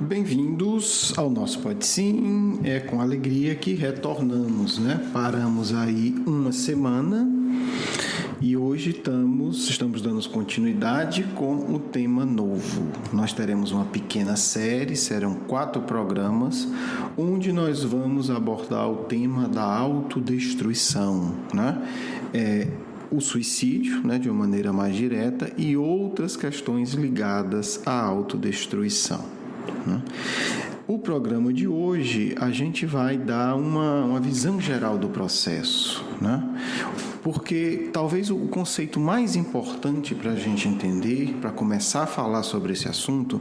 Bem-vindos ao nosso Pode Sim. É com alegria que retornamos, né? Paramos aí uma semana e hoje estamos dando continuidade com o tema novo. Nós teremos uma pequena série, serão 4 programas, onde nós vamos abordar o tema da autodestruição, né? O suicídio, né, de uma maneira mais direta, e outras questões ligadas à autodestruição. O programa de hoje a gente vai dar uma visão geral do processo, né? Porque talvez o conceito mais importante para a gente entender, para começar a falar sobre esse assunto,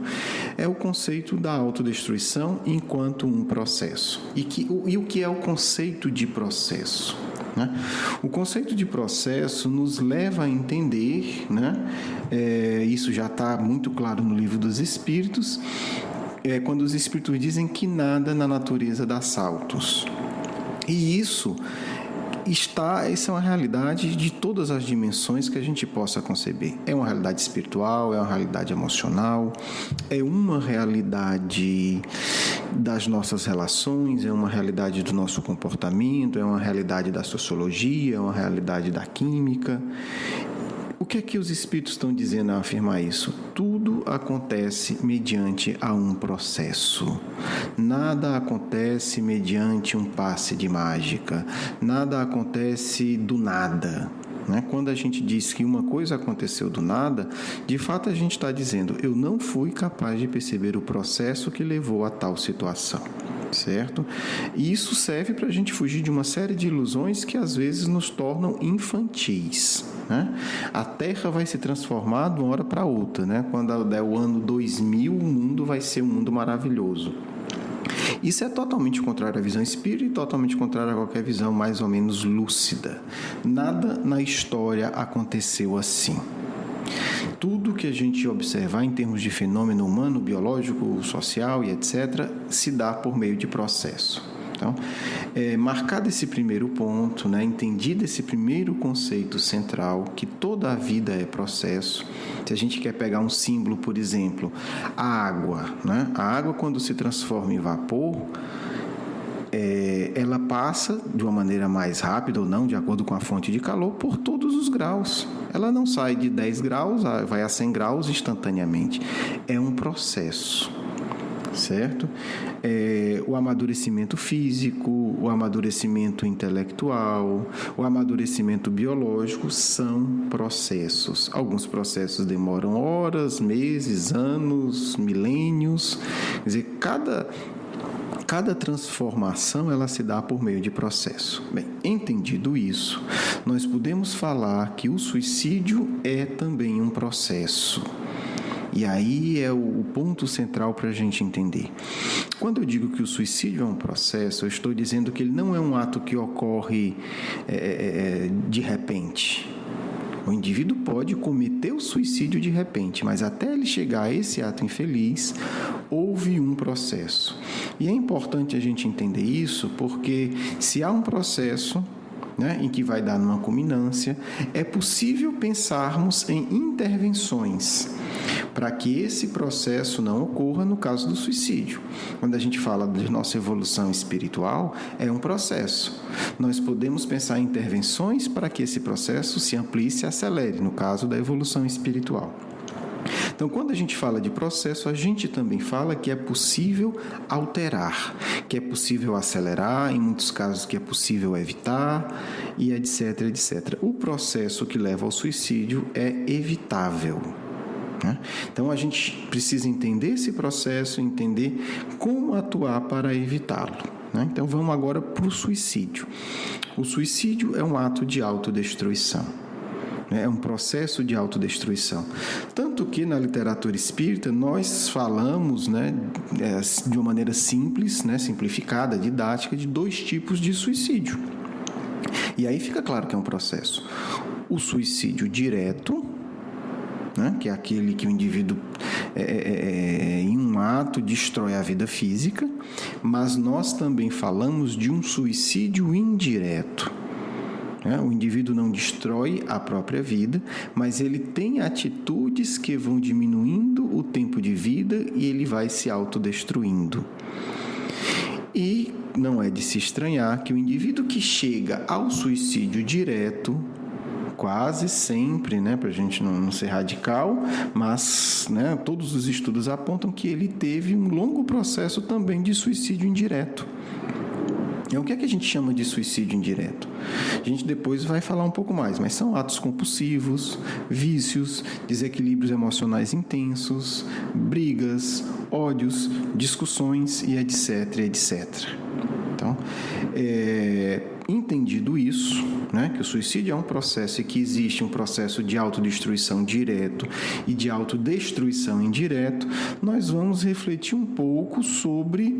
é o conceito da autodestruição enquanto um processo. E o que é o conceito de processo? Né? O conceito de processo nos leva a entender, né? Isso já está muito claro no Livro dos Espíritos, quando os Espíritos dizem que nada na natureza dá saltos. E isso é uma realidade de todas as dimensões que a gente possa conceber. É uma realidade espiritual, é uma realidade emocional, é uma realidade das nossas relações, é uma realidade do nosso comportamento, é uma realidade da sociologia, é uma realidade da química. O que é que os Espíritos estão dizendo ao afirmar isso? Tudo acontece mediante a um processo. Nada acontece mediante um passe de mágica. Nada acontece do nada. Né? Quando a gente diz que uma coisa aconteceu do nada, de fato a gente está dizendo, eu não fui capaz de perceber o processo que levou a tal situação. Certo? E isso serve para a gente fugir de uma série de ilusões que às vezes nos tornam infantis. Né? A Terra vai se transformar de uma hora para outra. Né? Quando der o ano 2000, o mundo vai ser um mundo maravilhoso. Isso é totalmente contrário à visão espírita e totalmente contrário a qualquer visão mais ou menos lúcida. Nada na história aconteceu assim. Tudo que a gente observar em termos de fenômeno humano, biológico, social e etc., se dá por meio de processo. Então, marcado esse primeiro ponto, né, entendido esse primeiro conceito central, que toda a vida é processo. Se a gente quer pegar um símbolo, por exemplo, a água, né? A água, quando se transforma em vapor, ela passa de uma maneira mais rápida ou não, de acordo com a fonte de calor, por todos os graus. Ela não sai de 10 graus, vai a 100 graus instantaneamente. É um processo, certo? O amadurecimento físico, o amadurecimento intelectual, o amadurecimento biológico são processos. Alguns processos demoram horas, meses, anos, milênios. Quer dizer, cada transformação ela se dá por meio de processo. Bem, entendido isso, nós podemos falar que o suicídio é também um processo. E aí é o ponto central para a gente entender. Quando eu digo que o suicídio é um processo, eu estou dizendo que ele não é um ato que ocorre de repente. O indivíduo pode cometer o suicídio de repente, mas até ele chegar a esse ato infeliz, houve um processo. E é importante a gente entender isso porque se há um processo, né, em que vai dar numa culminância, é possível pensarmos em intervenções para que esse processo não ocorra no caso do suicídio. Quando a gente fala de nossa evolução espiritual, é um processo. Nós podemos pensar em intervenções para que esse processo se amplie e se acelere, no caso da evolução espiritual. Então, quando a gente fala de processo, a gente também fala que é possível alterar, que é possível acelerar, em muitos casos que é possível evitar, e etc, etc. O processo que leva ao suicídio é evitável. Então, a gente precisa entender esse processo, entender como atuar para evitá-lo. Então, vamos agora para o suicídio. O suicídio é um ato de autodestruição. É um processo de autodestruição. Tanto que na literatura espírita nós falamos, né, de uma maneira simples, né, simplificada, didática, de 2 tipos de suicídio. E aí fica claro que é um processo. O suicídio direto, né, que é aquele que o indivíduo, em um ato, destrói a vida física, mas nós também falamos de um suicídio indireto. O indivíduo não destrói a própria vida, mas ele tem atitudes que vão diminuindo o tempo de vida e ele vai se autodestruindo. E não é de se estranhar que o indivíduo que chega ao suicídio direto, quase sempre, para a gente não ser radical, mas todos os estudos apontam que ele teve um longo processo também de suicídio indireto. O que é que a gente chama de suicídio indireto? A gente depois vai falar um pouco mais, mas são atos compulsivos, vícios, desequilíbrios emocionais intensos, brigas, ódios, discussões e etc, etc. Então, entendido isso, que o suicídio é um processo e que existe um processo de autodestruição direto e de autodestruição indireto, nós vamos refletir um pouco sobre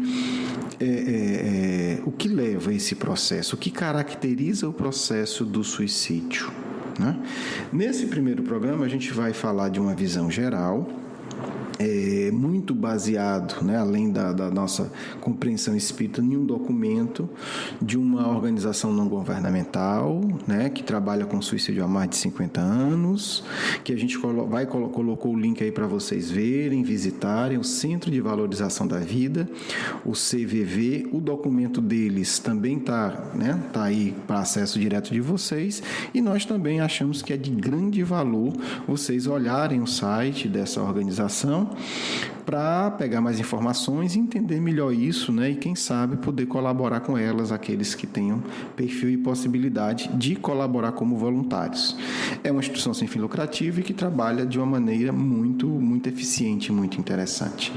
o que leva a esse processo, o que caracteriza o processo do suicídio. Nesse primeiro programa, a gente vai falar de uma visão geral, muito baseado, além da nossa compreensão espírita, em um documento de uma organização não governamental, que trabalha com suicídio há mais de 50 anos, que a gente colocou o link aí para vocês verem, visitarem, o Centro de Valorização da Vida, o CVV. O documento deles também tá aí para acesso direto de vocês, e nós também achamos que é de grande valor vocês olharem o site dessa organização para pegar mais informações e entender melhor isso, e quem sabe poder colaborar com elas, aqueles que tenham perfil e possibilidade de colaborar como voluntários. É uma instituição sem fim lucrativo e que trabalha de uma maneira muito, muito eficiente, muito interessante.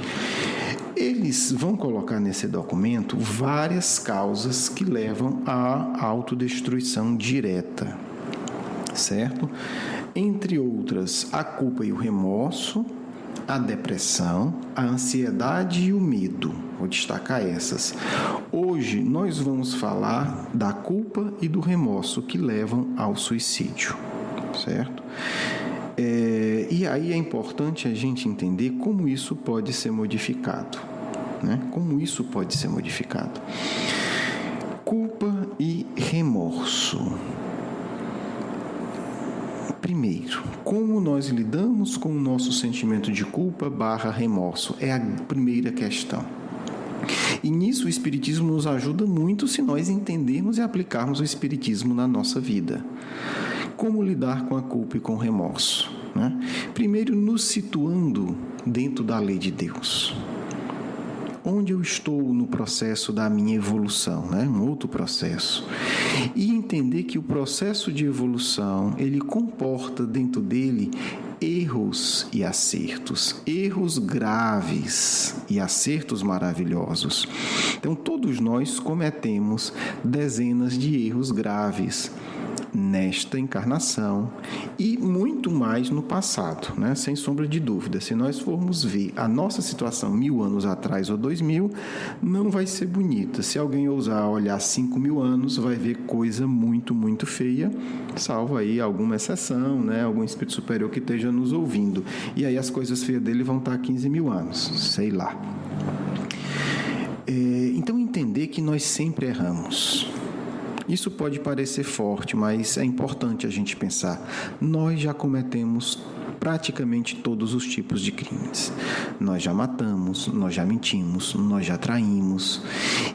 Eles vão colocar nesse documento várias causas que levam à autodestruição direta, certo? Entre outras, a culpa e o remorso, a depressão, a ansiedade e o medo. Vou destacar essas. Hoje nós vamos falar da culpa e do remorso que levam ao suicídio, certo? E aí é importante a gente entender como isso pode ser modificado, Como isso pode ser modificado. Culpa e remorso. Primeiro, como nós lidamos com o nosso sentimento de culpa / remorso? É a primeira questão. E nisso o Espiritismo nos ajuda muito se nós entendermos e aplicarmos o Espiritismo na nossa vida. Como lidar com a culpa e com o remorso? Primeiro, nos situando dentro da lei de Deus. Onde eu estou no processo da minha evolução, um outro processo. E entender que o processo de evolução, ele comporta dentro dele erros e acertos, erros graves e acertos maravilhosos. Então, todos nós cometemos dezenas de erros graves nesta encarnação e muito mais no passado, sem sombra de dúvida. Se nós formos ver a nossa situação 1000 anos atrás ou 2000, não vai ser bonita. Se alguém ousar olhar 5000 anos, vai ver coisa muito, muito feia, salvo aí alguma exceção, algum espírito superior que esteja nos ouvindo. E aí as coisas feias dele vão estar 15.000 anos, sei lá. Então, entender que nós sempre erramos. Isso pode parecer forte, mas é importante a gente pensar. Nós já cometemos praticamente todos os tipos de crimes. Nós já matamos, nós já mentimos, nós já traímos.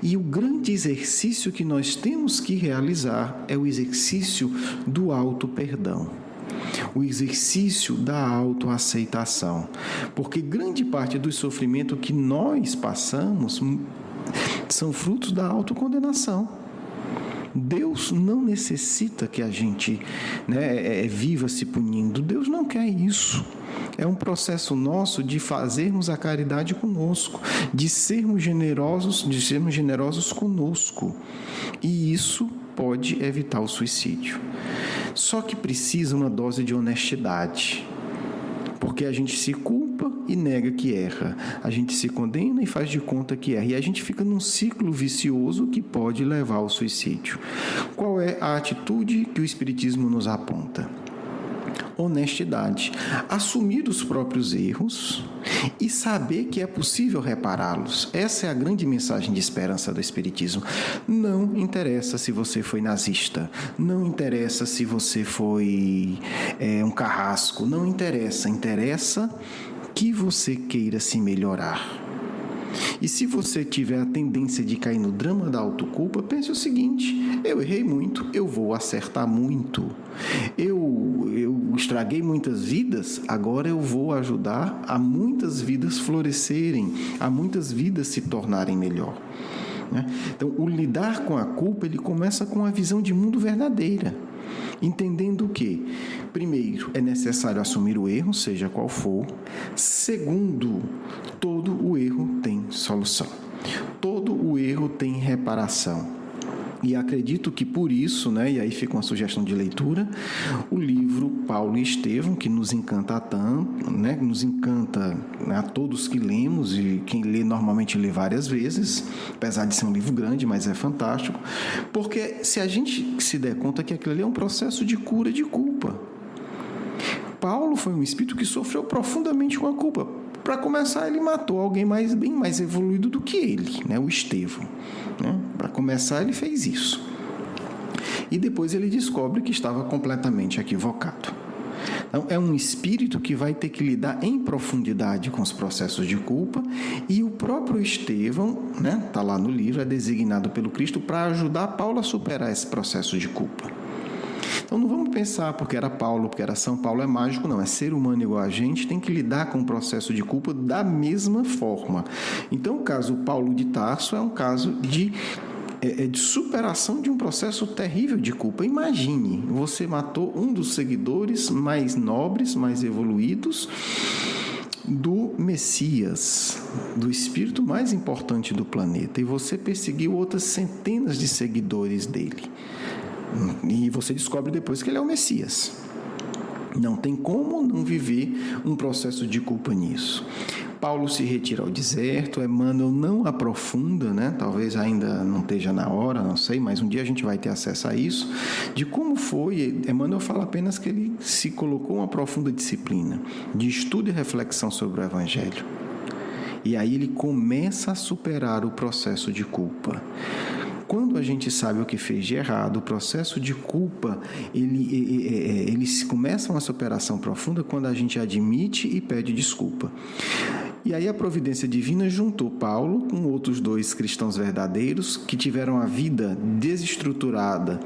E o grande exercício que nós temos que realizar é o exercício do auto-perdão. O exercício da autoaceitação. Porque grande parte do sofrimento que nós passamos são frutos da autocondenação. Deus não necessita que a gente viva se punindo. Deus não quer isso. É um processo nosso de fazermos a caridade conosco, de sermos generosos conosco. E isso pode evitar o suicídio. Só que precisa uma dose de honestidade. Porque a gente se culpa e nega que erra. A gente se condena e faz de conta que erra. E a gente fica num ciclo vicioso que pode levar ao suicídio. Qual é a atitude que o Espiritismo nos aponta? Honestidade. Assumir os próprios erros e saber que é possível repará-los. Essa é a grande mensagem de esperança do Espiritismo. Não interessa se você foi nazista, não interessa se você foi um carrasco, não interessa. Interessa que você queira se melhorar. E se você tiver a tendência de cair no drama da autoculpa, pense o seguinte: eu errei muito, eu vou acertar muito. Eu estraguei muitas vidas, agora eu vou ajudar a muitas vidas florescerem, a muitas vidas se tornarem melhor. Então, o lidar com a culpa, ele começa com a visão de mundo verdadeira. Entendendo que, primeiro, é necessário assumir o erro, seja qual for. Segundo, todo o erro tem solução. Todo o erro tem reparação. E acredito que por isso, e aí fica uma sugestão de leitura, o livro Paulo e Estevão, que nos encanta tanto, nos encanta a todos que lemos, e quem lê normalmente lê várias vezes, apesar de ser um livro grande, mas é fantástico, porque se a gente se der conta que aquilo ali é um processo de cura de culpa. Paulo foi um espírito que sofreu profundamente com a culpa. Para começar, ele matou alguém bem mais evoluído do que ele, o Estevão. Para começar, ele fez isso. E depois ele descobre que estava completamente equivocado. Então, é um espírito que vai ter que lidar em profundidade com os processos de culpa, e o próprio Estevão, está lá no livro, é designado pelo Cristo para ajudar Paulo a superar esse processo de culpa. Então não vamos pensar porque era Paulo, porque era São Paulo, é mágico, não. É ser humano igual a gente, tem que lidar com o processo de culpa da mesma forma. Então o caso Paulo de Tarso é um caso de superação de um processo terrível de culpa. Imagine, você matou um dos seguidores mais nobres, mais evoluídos do Messias, do espírito mais importante do planeta, e você perseguiu outras centenas de seguidores dele. E você descobre depois que ele é o Messias. Não tem como não viver um processo de culpa nisso. Paulo se retira ao deserto, Emmanuel não aprofunda, talvez ainda não esteja na hora, não sei, mas um dia a gente vai ter acesso a isso, de como foi. Emmanuel fala apenas que ele se colocou uma profunda disciplina de estudo e reflexão sobre o Evangelho. E aí ele começa a superar o processo de culpa. Quando a gente sabe o que fez de errado, o processo de culpa, eles começam uma superação profunda quando a gente admite e pede desculpa. E aí a providência divina juntou Paulo com outros 2 cristãos verdadeiros que tiveram a vida desestruturada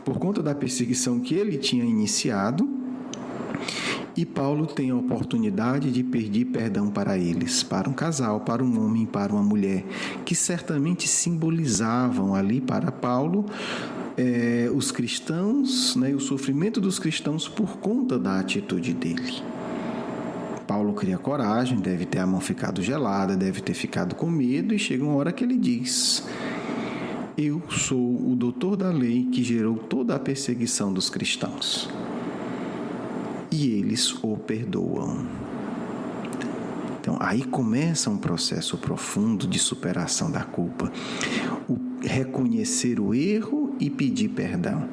por conta da perseguição que ele tinha iniciado. E Paulo tem a oportunidade de pedir perdão para eles, para um casal, para um homem, para uma mulher, que certamente simbolizavam ali para Paulo os cristãos, e o sofrimento dos cristãos por conta da atitude dele. Paulo cria coragem, deve ter a mão ficado gelada, deve ter ficado com medo, e chega uma hora que ele diz: eu sou o doutor da lei que gerou toda a perseguição dos cristãos. E eles o perdoam. Então, aí começa um processo profundo de superação da culpa. O reconhecer o erro e pedir perdão.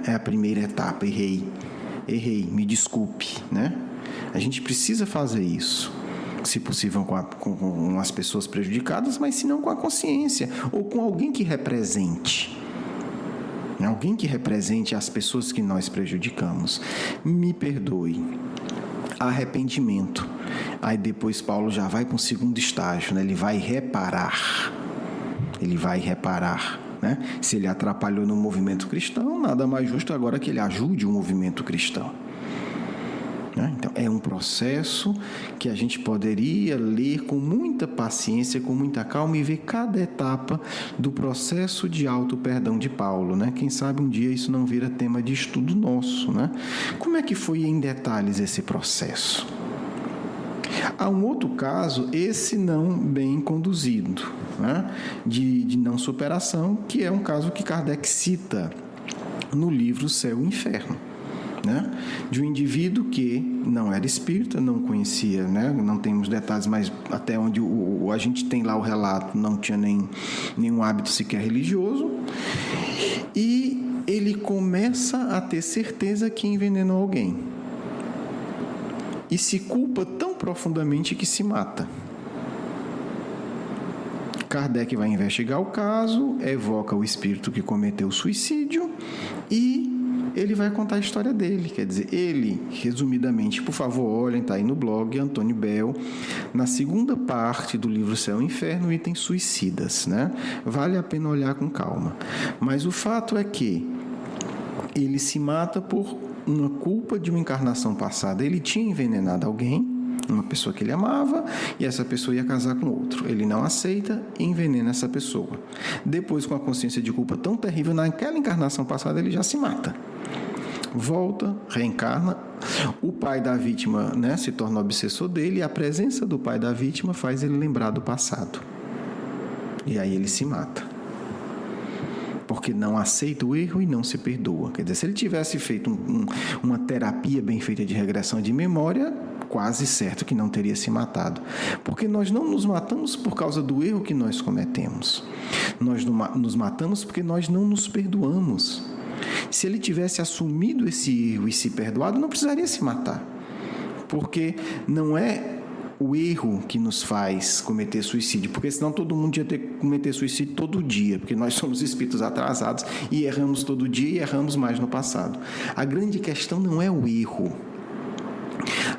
É a primeira etapa. Errei, me desculpe. A gente precisa fazer isso. Se possível com as pessoas prejudicadas, mas se não com a consciência, ou com alguém que represente. Alguém que represente as pessoas que nós prejudicamos. Me perdoe. Arrependimento. Aí depois Paulo já vai para um segundo estágio, Ele vai reparar. Se ele atrapalhou no movimento cristão, nada mais justo agora que ele ajude o movimento cristão. Então, é um processo que a gente poderia ler com muita paciência, com muita calma, e ver cada etapa do processo de auto-perdão de Paulo. Quem sabe um dia isso não vira tema de estudo nosso. Como é que foi em detalhes esse processo? Há um outro caso, esse não bem conduzido, de não superação, que é um caso que Kardec cita no livro Céu e Inferno. De um indivíduo que não era espírita, não conhecia, não temos detalhes, mas até onde a gente tem lá o relato, não tinha nenhum hábito sequer religioso, e ele começa a ter certeza que envenenou alguém. e se culpa tão profundamente que se mata. Kardec vai investigar o caso, evoca o espírito que cometeu o suicídio e ele vai contar a história dele. Quer dizer, ele, resumidamente, por favor, olhem, está aí no blog, Antônio Bell, na segunda parte do livro Céu e Inferno, item suicidas, né? Vale a pena olhar com calma. Mas o fato é que ele se mata por uma culpa de uma encarnação passada. Ele tinha envenenado alguém, uma pessoa que ele amava, e essa pessoa ia casar com outro. Ele não aceita e envenena essa pessoa. Depois, com a consciência de culpa tão terrível, naquela encarnação passada, ele já se mata. Volta, reencarna, o pai da vítima, né, se torna obsessor dele, e a presença do pai da vítima faz ele lembrar do passado. E aí ele se mata. Porque não aceita o erro e não se perdoa. Quer dizer, se ele tivesse feito uma terapia bem feita de regressão de memória, quase certo que não teria se matado. Porque nós não nos matamos por causa do erro que nós cometemos. Nós nos matamos porque nós não nos perdoamos. Se ele tivesse assumido esse erro e se perdoado, não precisaria se matar. Porque não é o erro que nos faz cometer suicídio, porque senão todo mundo ia ter que cometer suicídio todo dia, porque nós somos espíritos atrasados e erramos todo dia e erramos mais no passado. A grande questão não é o erro.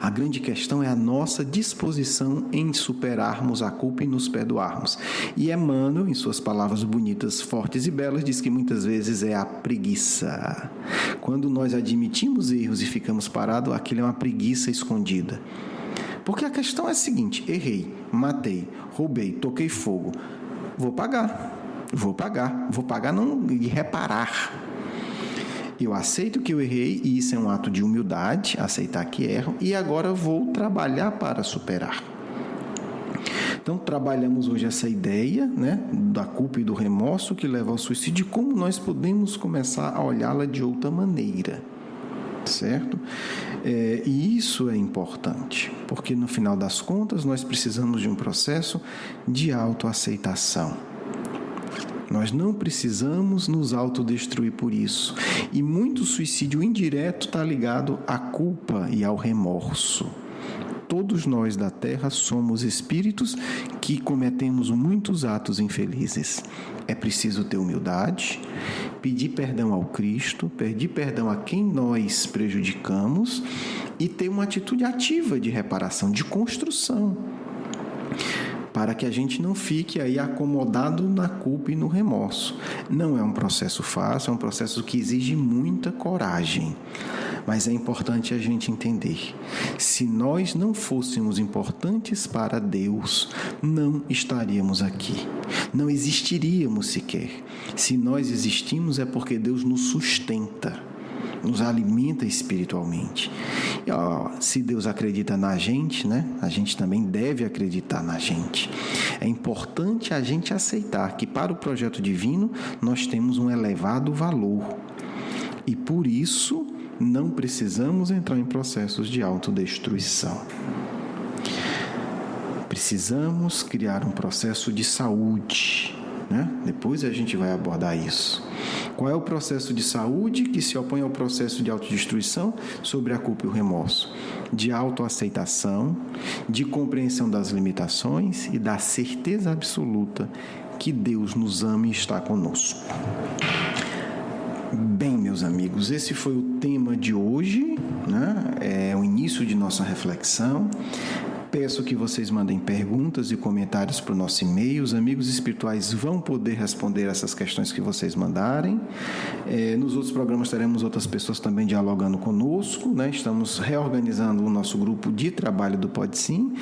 A grande questão é a nossa disposição em superarmos a culpa e nos perdoarmos. E Emmanuel, em suas palavras bonitas, fortes e belas, diz que muitas vezes é a preguiça. Quando nós admitimos erros e ficamos parados, aquilo é uma preguiça escondida. Porque a questão é a seguinte: errei, matei, roubei, toquei fogo. Vou pagar não e reparar. Eu aceito que eu errei, e isso é um ato de humildade, aceitar que erro, e agora vou trabalhar para superar. Então, trabalhamos hoje essa ideia, né, da culpa e do remorso que leva ao suicídio, e como nós podemos começar a olhá-la de outra maneira, certo? E isso é importante, porque no final das contas nós precisamos de um processo de autoaceitação. Nós não precisamos nos autodestruir por isso. E muito suicídio indireto está ligado à culpa e ao remorso. Todos nós da Terra somos espíritos que cometemos muitos atos infelizes. É preciso ter humildade, pedir perdão ao Cristo, pedir perdão a quem nós prejudicamos e ter uma atitude ativa de reparação, de construção, para que a gente não fique aí acomodado na culpa e no remorso. Não é um processo fácil, é um processo que exige muita coragem. Mas é importante a gente entender: se nós não fôssemos importantes para Deus, não estaríamos aqui. Não existiríamos sequer. Se nós existimos é porque Deus nos sustenta, nos alimenta espiritualmente. E, se Deus acredita na gente, né, a gente também deve acreditar na gente. É importante a gente aceitar que para o projeto divino nós temos um elevado valor. E por isso não precisamos entrar em processos de autodestruição. Precisamos criar um processo de saúde, né? Depois a gente vai abordar isso. Qual é o processo de saúde que se opõe ao processo de autodestruição sobre a culpa e o remorso? De autoaceitação, de compreensão das limitações e da certeza absoluta que Deus nos ama e está conosco. Bem, meus amigos, esse foi o tema de hoje, né? É o início de nossa reflexão. Peço que vocês mandem perguntas e comentários para o nosso e-mail. Os amigos espirituais vão poder responder essas questões que vocês mandarem. Nos outros programas teremos outras pessoas também dialogando conosco, né? Estamos reorganizando o nosso grupo de trabalho do Pode Sim.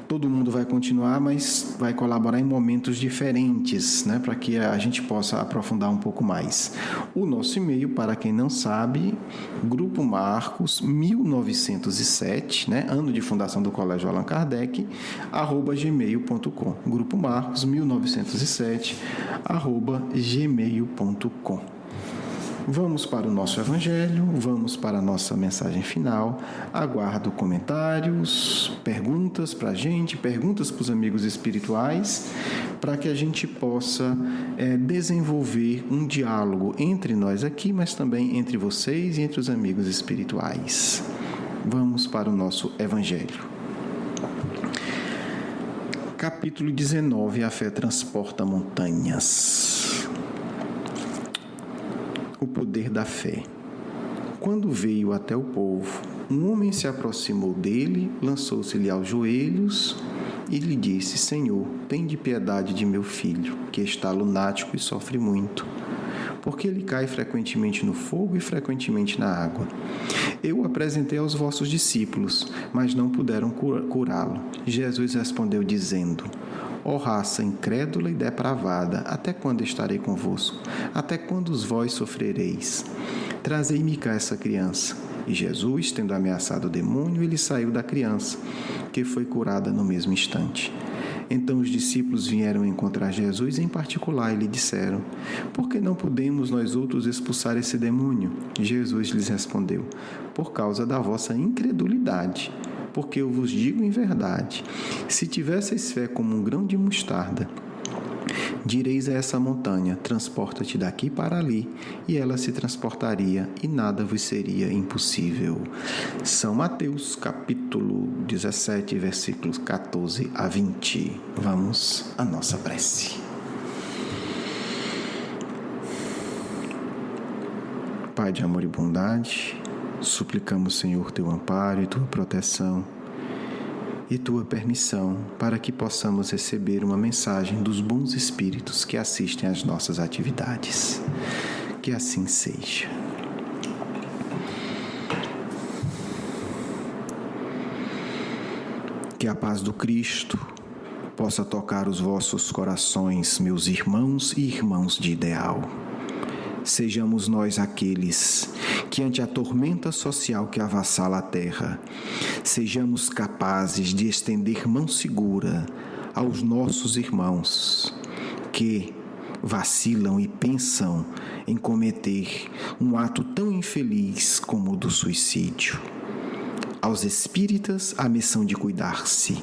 Todo mundo vai continuar, mas vai colaborar em momentos diferentes, né? Para que a gente possa aprofundar um pouco mais. O nosso e-mail, para quem não sabe, Grupo Marcos 1907, né? Ano de fundação do Colégio Allan Kardec, @gmail.com. Grupo Marcos 1907, @gmail.com. Vamos para o nosso Evangelho, vamos para a nossa mensagem final. Aguardo comentários, perguntas para a gente, perguntas para os amigos espirituais, para que a gente possa desenvolver um diálogo entre nós aqui, mas também entre vocês e entre os amigos espirituais. Vamos para o nosso Evangelho. Capítulo 19, a fé transporta montanhas. O poder da fé. Quando veio até o povo, um homem se aproximou dele, lançou-se-lhe aos joelhos e lhe disse: Senhor, tende piedade de meu filho, que está lunático e sofre muito, porque ele cai frequentemente no fogo e frequentemente na água. Eu o apresentei aos vossos discípulos, mas não puderam curá-lo. Jesus respondeu dizendo: Ó raça incrédula e depravada, até quando estarei convosco? Até quando vós sofrereis? Trazei-me cá essa criança. E Jesus, tendo ameaçado o demônio, ele saiu da criança, que foi curada no mesmo instante. Então os discípulos vieram encontrar Jesus em particular e lhe disseram: Por que não podemos nós outros expulsar esse demônio? Jesus lhes respondeu: Por causa da vossa incredulidade. Porque eu vos digo em verdade, se tivesseis fé como um grão de mostarda, direis a essa montanha: transporta-te daqui para ali, e ela se transportaria, e nada vos seria impossível. São Mateus, capítulo 17, versículos 14 a 20. Vamos à nossa prece. Pai de amor e bondade, suplicamos, Senhor, teu amparo e tua proteção e tua permissão para que possamos receber uma mensagem dos bons espíritos que assistem às nossas atividades. Que assim seja. Que a paz do Cristo possa tocar os vossos corações, meus irmãos e irmãs de ideal. Sejamos nós aqueles que, ante a tormenta social que avassala a terra, sejamos capazes de estender mão segura aos nossos irmãos que vacilam e pensam em cometer um ato tão infeliz como o do suicídio. Aos espíritas, a missão de cuidar-se.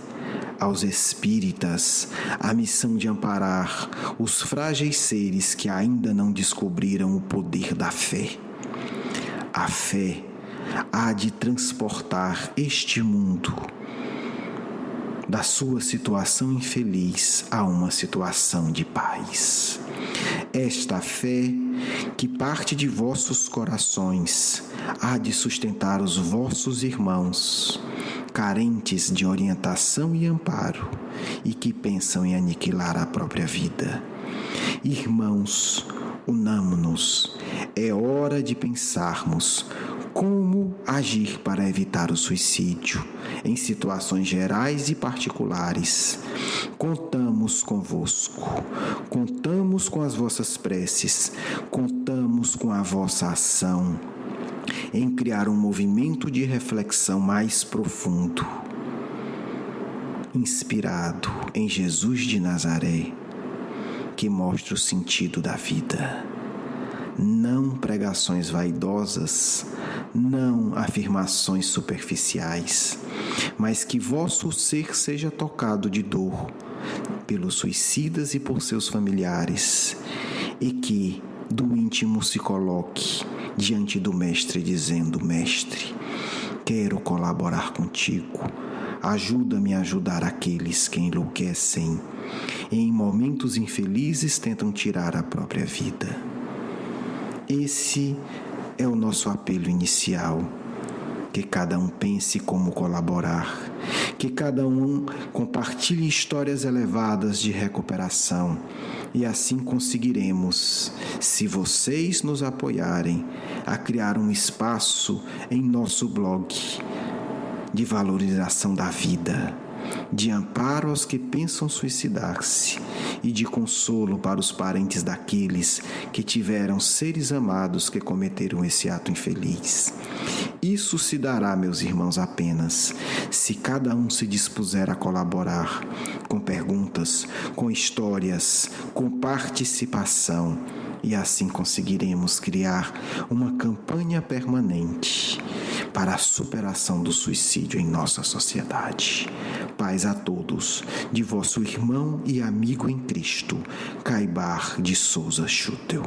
Aos espíritas, a missão de amparar os frágeis seres que ainda não descobriram o poder da fé. A fé há de transportar este mundo da sua situação infeliz a uma situação de paz. Esta fé que parte de vossos corações há de sustentar os vossos irmãos, carentes de orientação e amparo, e que pensam em aniquilar a própria vida. Irmãos, unamo-nos. É hora de pensarmos como agir para evitar o suicídio, em situações gerais e particulares. Contamos convosco, contamos com as vossas preces, contamos com a vossa ação em criar um movimento de reflexão mais profundo, inspirado em Jesus de Nazaré, que mostra o sentido da vida. Não pregações vaidosas, não afirmações superficiais, mas que vosso ser seja tocado de dor pelos suicidas e por seus familiares, e que do íntimo se coloque diante do Mestre dizendo: Mestre, quero colaborar contigo, ajuda-me a ajudar aqueles que enlouquecem e em momentos infelizes tentam tirar a própria vida. Esse é o nosso apelo inicial. Que cada um pense como colaborar, que cada um compartilhe histórias elevadas de recuperação, e assim conseguiremos, se vocês nos apoiarem, a criar um espaço em nosso blog de valorização da vida, de amparo aos que pensam suicidar-se e de consolo para os parentes daqueles que tiveram seres amados que cometeram esse ato infeliz. Isso se dará, meus irmãos, apenas se cada um se dispuser a colaborar com perguntas, com histórias, com participação, e assim conseguiremos criar uma campanha permanente para a superação do suicídio em nossa sociedade. Paz a todos, de vosso irmão e amigo em Cristo, Caibar de Souza Schutel.